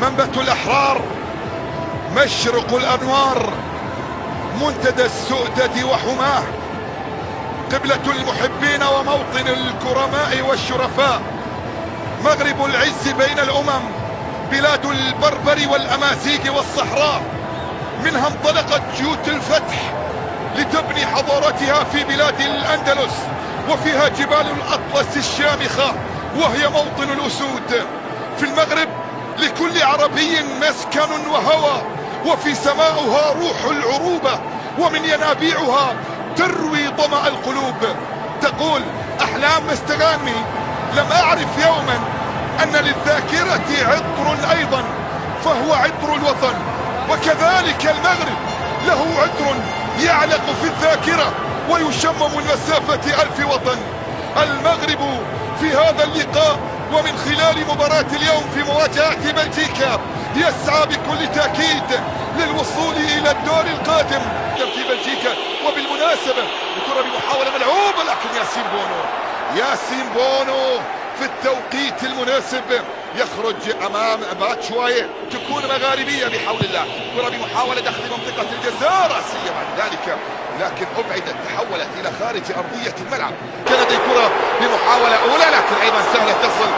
منبت الأحرار، مشرق الأنوار، منتدى السؤدد وحماه، قبلة المحبين وموطن الكرماء والشرفاء، مغرب العز بين الأمم، بلاد البربر والأمازيغ والصحراء. منها انطلقت جيوش الفتح لتبني حضارتها في بلاد الأندلس، وفيها جبال الأطلس الشامخة وهي موطن الأسود. في المغرب لكل عربي مسكن وهوى، وفي سماؤها روح العروبة، ومن ينابيعها تروي ظمأ القلوب. تقول أحلام مستغانمي: لم أعرف يوما أن للذاكرة عطر أيضا فهو عطر الوطن. وكذلك المغرب له عطر يعلق في الذاكرة ويشمم من مسافة 1000 وطن. المغرب في هذا اللقاء ومن خلال مباراة اليوم في مواجهة بلجيكا يسعى بكل تأكيد للوصول إلى الدور القادم في بلجيكا. وبالمناسبة الكرة بمحاولة ملعوبة، لكن ياسين بونو في التوقيت المناسب يخرج أمام باتشواي. تكون مغاربية بحول الله. كرة بمحاولة دخل منطقة الجزاء رأسية بعد ذلك، لكن أبعدت، تحولت إلى خارج أرضية الملعب. كانت الكرة بمحاولة أولى لكن أيضا سهلة تصل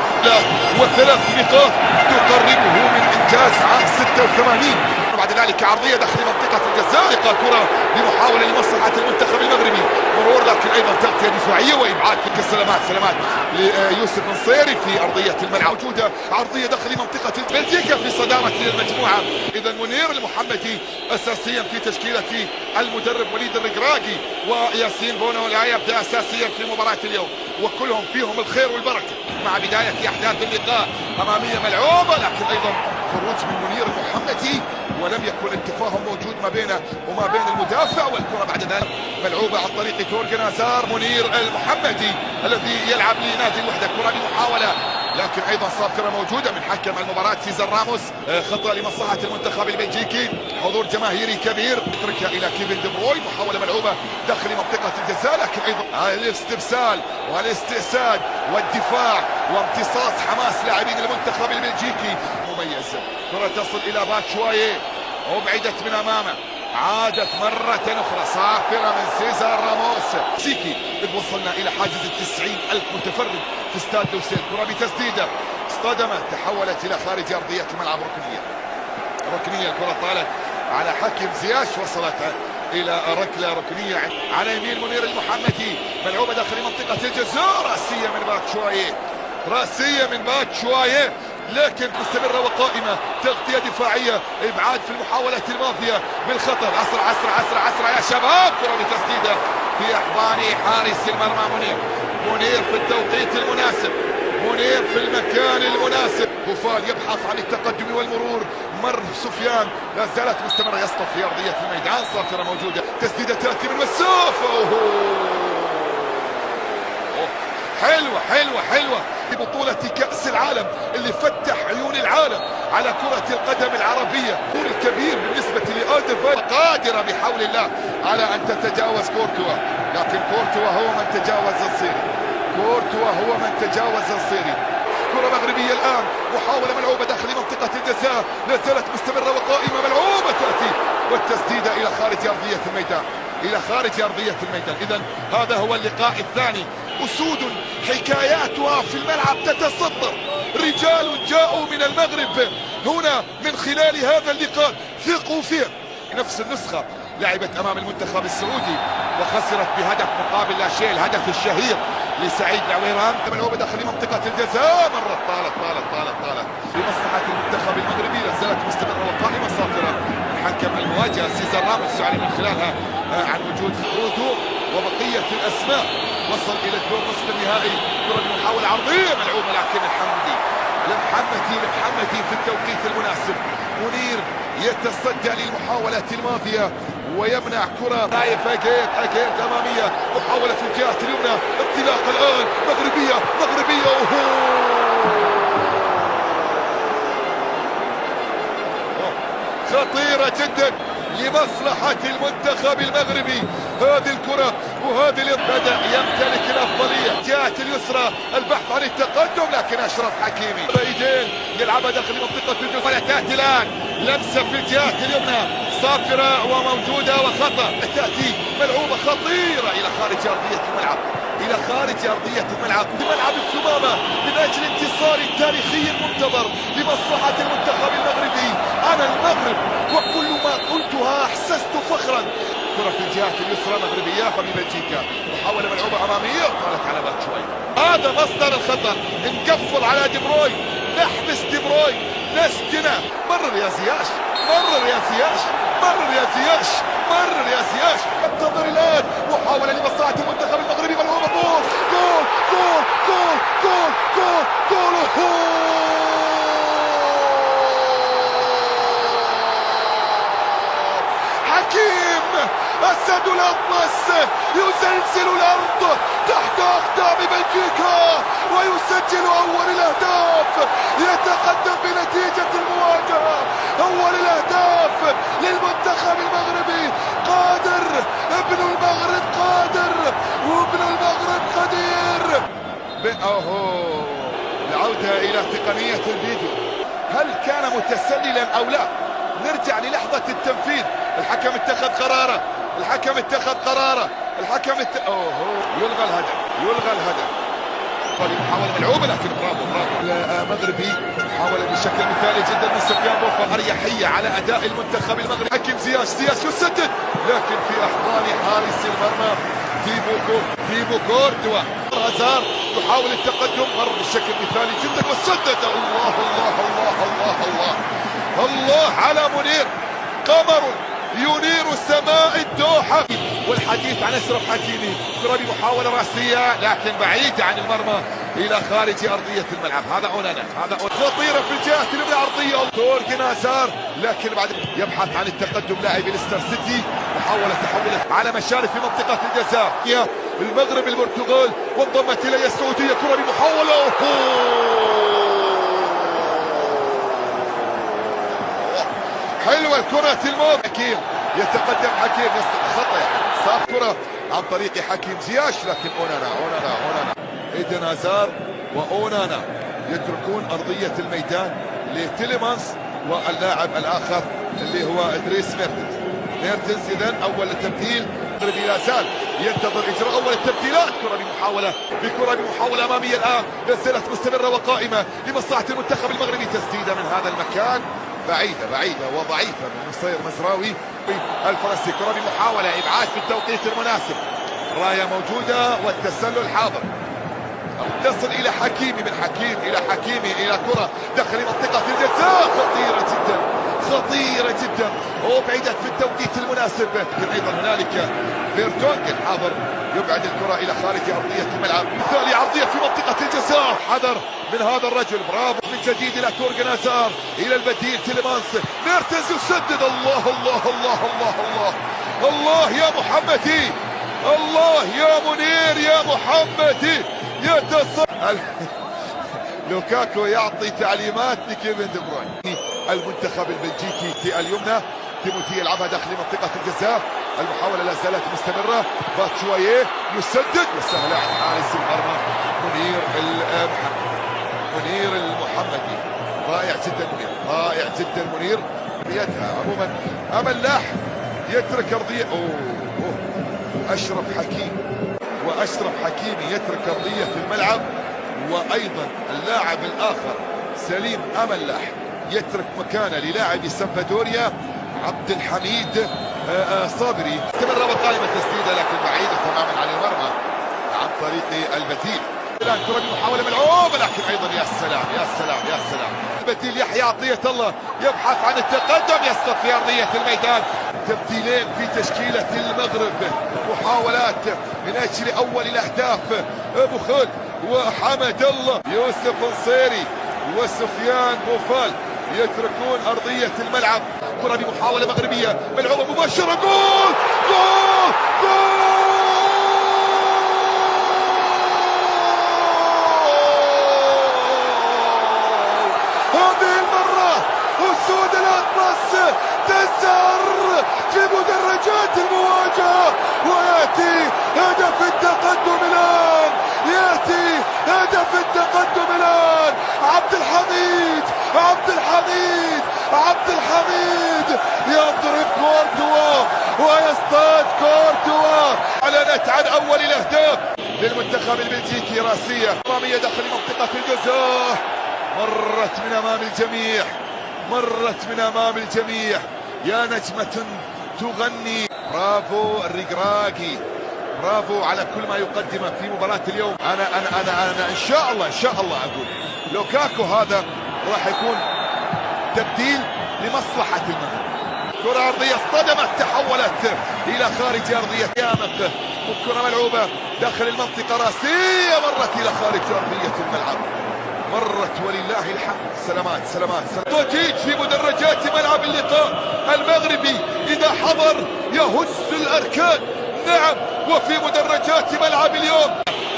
وثلاث نقاط تقربه من إنجاز عام 86. بعد ذلك عرضية داخل منطقة الجزاء، كرة بمحاولة لمصلحة المنتخب المغربي، مرور لكن أيضا تغطية دفاعية وإبعاد في سلامات ليوسف نصيري في أرضية الملعب. موجودة عرضية داخل منطقة بلجيكا في صدارة المجموعة. إذا منير المحمدي أساسيا في تشكيلة المدرب وليد الركراكي، وياسين بونو لا يبدأ أساسيا في مباراة اليوم، وكلهم فيهم الخير والبركة. مع بداية أحداث اللقاء أمامية ملعوبة لكن أيضا خروج من منير المحمدي، ولم يكن التفاهم موجود ما بينه وما بين المدافع. والكرة بعد ذلك ملعوبة عن طريق تورغن هازار. منير المحمدي الذي يلعب لنادي الوحدة، كرة بمحاولة لكن ايضا صافرة موجودة من حكم المباراة سيزر راموس. خطأ لمصلحة المنتخب البلجيكي، حضور جماهيري كبير، يتركها الى كيفن دي بروي. محاولة ملعوبة داخل منطقة الجزاء لكن ايضا الاسترسال والاستئساد والدفاع وامتصاص حماس لاعبين المنتخب البلجيكي مميز. كرة تصل الى باتشواي، ابعدت من امامه، عادت مرة أخرى صافرة من سيزار راموس. سيكي إذ وصلنا إلى حاجز 90,000 متفرج في استاد لوسيل. كرة بتسديدة اصطدمت، تحولت إلى خارج أرضية الملعب. ركنية الكرة طالت على حكيم زياش، وصلت إلى ركنية على يمين منير المحمدي، ملعوبة داخل منطقة الجزاء، رأسية من باتشواي لكن مستمرة وقائمة، تغطية دفاعية، إبعاد في المحاولات الماضية بالخطر. أسرع يا شباب. كرة بتسديدة في أحضان حارس المرمى منير في التوقيت المناسب، منير في المكان المناسب. بوفال يبحث عن التقدم والمرور، مر سفيان، لا زالت مستمرة، يسقط في أرضية الميدان. صافرة موجودة، تسديدة تأتي من مسافة. حلوة بطولة كأس العالم اللي فتح عيون العالم على كرة القدم العربية. دور الكبير بالنسبة لألدفان، قادرة بحول الله على أن تتجاوز كورتوا، لكن كورتوا هو من تجاوز الصيري. كرة مغربية الآن، محاولة ملعوبة داخل منطقة الجزاء، لا زالت مستمرة وقائمة، ملعوبة تأتي والتسديدة إلى خارج أرضية الميدان. إذن هذا هو اللقاء الثاني. أسود حكاياتها في الملعب تتصدر، رجال جاءوا من المغرب هنا من خلال هذا اللقاء ثقوا فيه. نفس النسخة لعبت أمام المنتخب السعودي وخسرت بهدف مقابل لا شيء، الهدف الشهير لسعيد العويران. ملعوبة داخل منطقة الجزاء، مرت طالت لمصلحة المنتخب المغربي، لا زالت مستمرة وقائمة. صافرة حكم المواجهة سيزر راموس يعلن من خلالها عن وجود خروجه وبقية الأسماء. وصل إلى الدور نصف النهائي. كرة محاولة عرضية ملعوبة لكن الحمدي في التوقيت المناسب. منير يتصدى للمحاولات الماضية ويمنع كرة. نايف أجيت أمامية، محاولة في الجهة اليمنى، انطلاق الآن، مغربية. خطيرة جدا لمصلحة المنتخب المغربي. هذه الكرة وهذه بدأ يمتلك الأفضلية. جهة اليسرى البحث عن التقدم، لكن أشرف حكيمي بعيدين يلعبها داخل منطقة الجزاء. تأتي الآن لمسة في الجهة اليمنى صافرة وموجودة وخطأ. تأتي ملعوبة خطيرة إلى خارج أرضية الملعب، إلى خارج أرضية الملعب، في ملعب الثمامة، من أجل انتصار تاريخي منتظر لمصلحة المنتخب المغربي. أنا المغرب وكل ما قلتها أحسست فخرا. كرة في الجهة اليسرى مغربية ببلجيكا، محاولة ملعوبة أمامية طالت على باتشوي. هذا مصدر الخطر، نقفل على دي بروي، نحبس دي بروي، نسكنه. مرر يا زياش، مرر يا زياش، مرر يا زياش، مرر يا زياش. انتظر الآن محاولة لمصلحة المنتخب المغربي، ملعوبة جول جول جول جول جول جول جول. حكيم أسد الأطلس يزلزل الأرض تحت أقدام بلجيكا ويسجل أول الأهداف، يتقدم بنتيجة المواجهة. أول الأهداف للمنتخب المغربي. قادر ابن المغرب، قادر وابن المغرب قدير. أوهو، العودة إلى تقنية الفيديو. هل كان متسللا أو لا؟ نرجع للحظة التنفيذ. الحكم اتخذ قراره، الحكم اتخذ قراره، اوه، يلغى الهدف، يلغى الهدف. محاولة ملعوبة لكن برافو المغربي، محاولة بشكل مثالي جدا من سفيان بوفال. أريحية على أداء المنتخب المغربي. حكيم زياش يسدد لكن في أحضان حارس المرمى تيبو كورتوا. هازار يحاول التقدم، مر بشكل مثالي جدا وسدد. الله الله الله الله الله الله على منير، قمر ينير سماء الدوحة. والحديث عن أشرف حكيمي، كرة بمحاولة رأسية لكن بعيدة عن المرمى إلى خارج أرضية الملعب. هذا أونانا، هذا خطيرة في الجهة اليمنى عرضية تورغن هازار، لكن بعد يبحث عن التقدم لاعب ليستر سيتي. محاولة تحولت على مشارف في منطقة الجزاء. المغرب البرتغال وانضمت إليها السعودية. كرة بمحاولة حلوة كرة الموت. حكيم يتقدم، حكيم خطأ، صار كرة عن طريق حكيم زياش، لكن أونانا إيدن هازار وأونانا يتركون أرضية الميدان لتيليمانس واللاعب الآخر اللي هو إدريس ميرتنز. إذن أول التبديل المغربي لا زال ينتظر إجراء أول التبديلات. بكرة بمحاولة أمامية الآن، لا زالت مستمرة وقائمة لمصلحة المنتخب المغربي. تسديدة من هذا المكان بعيدة وضعيفة من نصير مزراوي الفرنسي. كرة بمحاولة إبعاد في التوقيت المناسب. راية موجودة والتسلل حاضر. تصل إلى حكيمي، من حكيم إلى حكيمي إلى كرة داخل منطقة الجزاء. خطيرة جدا وبعدت في التوقيت المناسب. لكن أيضا هنالك فيرتونغن حاضر يبعد الكرة إلى خارج أرضية الملعب. مثالي عرضية في منطقة الجزاء، حذر من هذا الرجل. برافو من جديد إلى تورغن هازار، إلى البديل تيليمانس. ميرتنز يسدد. الله الله الله الله الله الله يا محمدي، الله يا منير يا محمدي. لوكاكو يعطي تعليمات لكيفن دي بروين. المنتخب البلجيكي اليمنى تيموتي يلعبها داخل منطقة الجزاء. المحاولة لا زالت مستمرة. باتشوي يسدد وسهلة عن حارس المرمى منير المحمدي. رائع جدا منير بيدها. عموما أمل لاح يترك أرضية. أشرف حكيمي يترك أرضية الملعب، وأيضا اللاعب الآخر سليم أملاح يترك مكانه للاعب سامبدوريا عبد الحميد صابري. استمر وقائمة تسديدة لكن بعيدة تماما عن المرمى عن طريق البديل. الآن كرة بمحاولة ملعوبة لكن أيضا يا سلام البديل يحيى عطية الله يبحث عن التقدم، يسقط في أرضية الميدان. تبديلين في تشكيلة المغرب، محاولات من أجل أول الأهداف. بوخل وحمد الله، يوسف نصيري وسفيان بوفال يتركون أرضية الملعب. كرة بمحاولة مغربية ملعوبة مباشرة. جول جول جول. هذه المرة أسود الأطلس التقدم الآن، يأتي هدف التقدم الآن. عبد الحميد عبد الحميد عبد الحميد يضرب كورتوا ويصطاد كورتوا. أعلنت عن أول الأهداف للمنتخب البلجيكي. راسية أمامية داخل منطقة الجزاء، مرت من أمام الجميع، مرت من أمام الجميع. يا نجمة تغني. برافو الرقراقي، برافو على كل ما يقدمه في مباراة اليوم. أنا إن شاء الله أقول لوكاكو هذا راح يكون تبديل لمصلحة المغرب. كرة أرضية اصطدمت، تحولت إلى خارج أرضية قيامة، والكرة ملعوبة داخل المنطقة. راسية مرت إلى خارج أرضية الملعب، مرت ولله الحمد. سلامات سلامات سلامات. توتيج في مدرجات ملعب اللقاء المغربي إذا حضر يهز الأركان. نعم، وفي مدرجات ملعب اليوم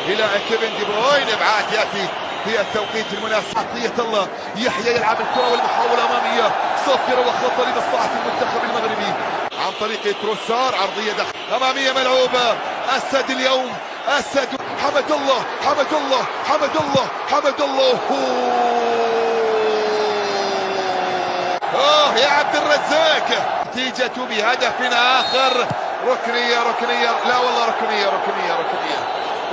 إلى كيفن دي بروين. إبعاد يأتي في التوقيت المناسب. عطية الله يحيى يلعب الكرة والمحاولة أمامية صافرة وخطة لمصلحة المنتخب المغربي عن طريق تروسار. عرضية داخل أمامية ملعوبة. أسد اليوم، أسد. حمد الله حمد الله حمد الله حمد الله. يا عبد الرزاق. نتيجة بهدف آخر. ركنية ركنية، لا والله ركنية ركنية ركنية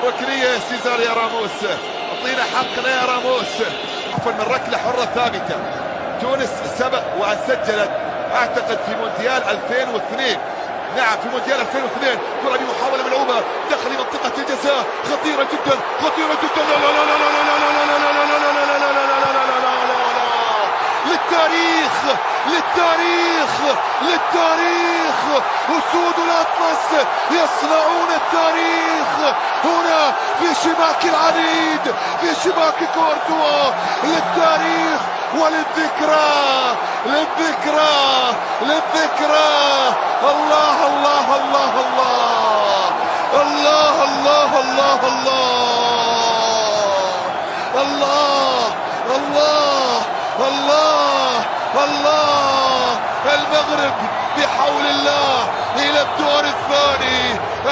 ركنية يا سيزار يا راموس. اعطينا حقنا يا راموس. عفوا من ركلة حرة ثابتة. تونس سبق وأن سجلت أعتقد في مونديال 2002. نعم في مونديال 2002. كرة بمحاولة ملعوبة داخل منطقة الجزاء، خطيرة جدا خطيرة جدا. لا لا لا لا لا لا لا لا لا لا لا لا لا للتاريخ للتاريخ للتاريخ. أسود الأطلس يصنعون التاريخ هنا في شباك العريد، في شباك كورتوا. للتاريخ وللذكرى، للذكرى للذكرى. الله الله الله الله الله الله الله الله الله الله الله الله. المغرب بحول الله إلى الدور الثاني،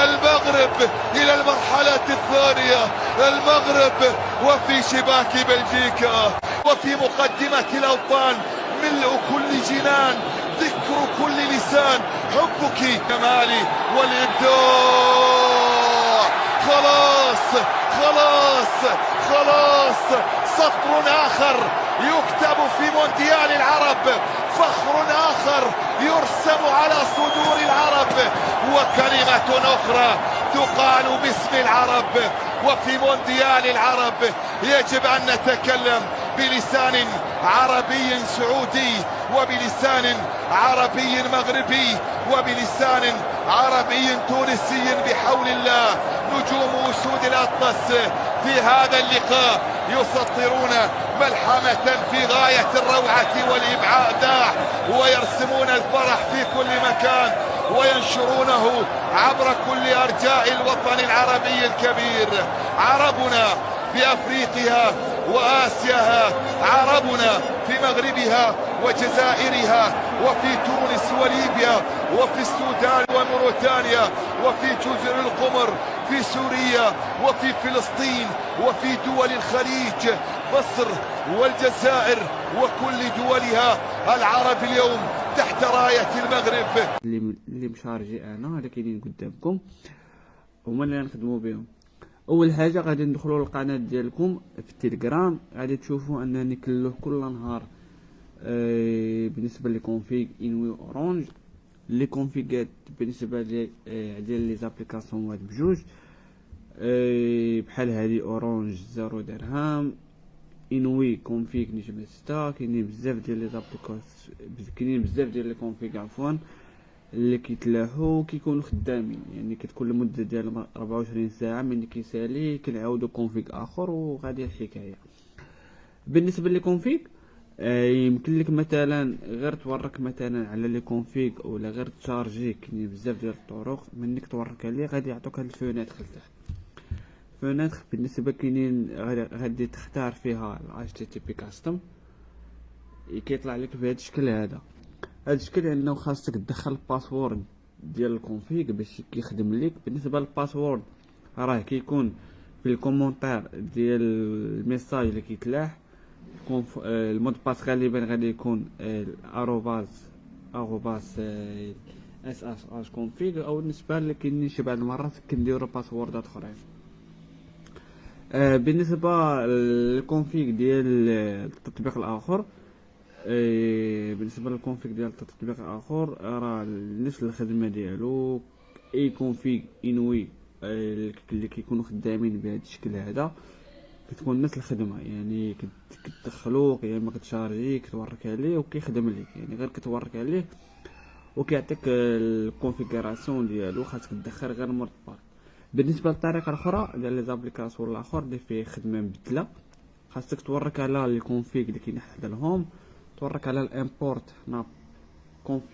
المغرب إلى المرحلة الثانية، المغرب وفي شباك بلجيكا وفي مقدمة الأوطان. ملء كل جنان، ذكر كل لسان، حبك جمالي والإبداع. خلاص خلاص خلاص. سطر آخر يكتب في مونديال العرب، فخر آخر يرسم على صدور العرب، وكلمة أخرى تقال باسم العرب. وفي مونديال العرب يجب أن نتكلم بلسان عربي سعودي، وبلسان عربي مغربي، وبلسان عربي تونسي بحول الله. نجوم أسود الأطلس في هذا اللقاء يسطرون ملحمة في غاية الروعة والإبداع، ويرسمون الفرح في كل مكان وينشرونه عبر كل أرجاء الوطن العربي الكبير. عربنا في أفريقيا وآسياها، عربنا في مغربها وجزائرها، وفي تونس وليبيا، وفي السودان وموريتانيا، وفي جزر القمر، في سوريا، وفي فلسطين، وفي دول الخليج، مصر والجزائر وكل دولها. العرب اليوم تحت راية المغرب. اللي مشارجي انا اللي كاينين قدامكم هما اللي نخدموا بهم. اول حاجه غادي ندخلوا للقناه ديالكم في التليجرام، غادي تشوفوا انني كله كل نهار بالنسبه لكونفيغ انوي اورانج لي كونفيغات بالنسبه ديال لي زابليكاسيون هاد بجوج بحال هادي اورانج 0 درهم، انوي كونفيغ نجمه 6. كاينين بزاف ديال لي زابليكاسيون، كاينين بزاف ديال لي كونفيغ عفوا اللي كيتلاحوا كيكونوا خدامين، يعني كتكون المده ديال 24 ساعه ملي كيسالي كنعاودوا كونفيغ اخر وغادي الحكايه. بالنسبه لي كونفيغ يمكن لك مثلا غير تورك مثلا على لي كونفيغ ولا غير تشارجي. كاينين بزاف ديال الطرق منك تورك عليه غادي يعطوك هاد الفوناتر لتحت. فوناتر بالنسبه كاينين غادي تختار فيها ال HTTP كاستم، كيطلع لك بهذا الشكل. هذا الشكل انه خاصك تدخل الباسورد ديال الكونفيغ باش كيخدم لك. بالنسبه للباسورد راه كيكون في الكومونتير ديال الميساج اللي كيتلاح المود باس غالبا غادي يكون اروباس SSH config، او بالنسبه اللي كاينين شي بعض المرات كنديرو باسوردات اخرين. بالنسبه للكونفيغ ديال التطبيق الاخر، بالنسبه للكونفيغ ديال التطبيق الاخر راه نفس الخدمه ديالو. اي كونفيغ انوي اللي كيكونوا خدامين بهذا الشكل هذا كتكون نفس الخدمه، يعني كتدخلو يا اما كتشارجي كتورك عليه وكيخدم لك، يعني غير كتورك عليه وكيعطيك الكونفيغوراسيون ديالو، خاصك تدخل غير مود باس. بالنسبه للطريقه الاخرى ديال لي زابليكاسيون الاخر اللي فيه خدمه مبدله، خاصك تورك على الكونفيغ اللي كاين حدا الهوم، تورك على الامبورت هنا كونفيغ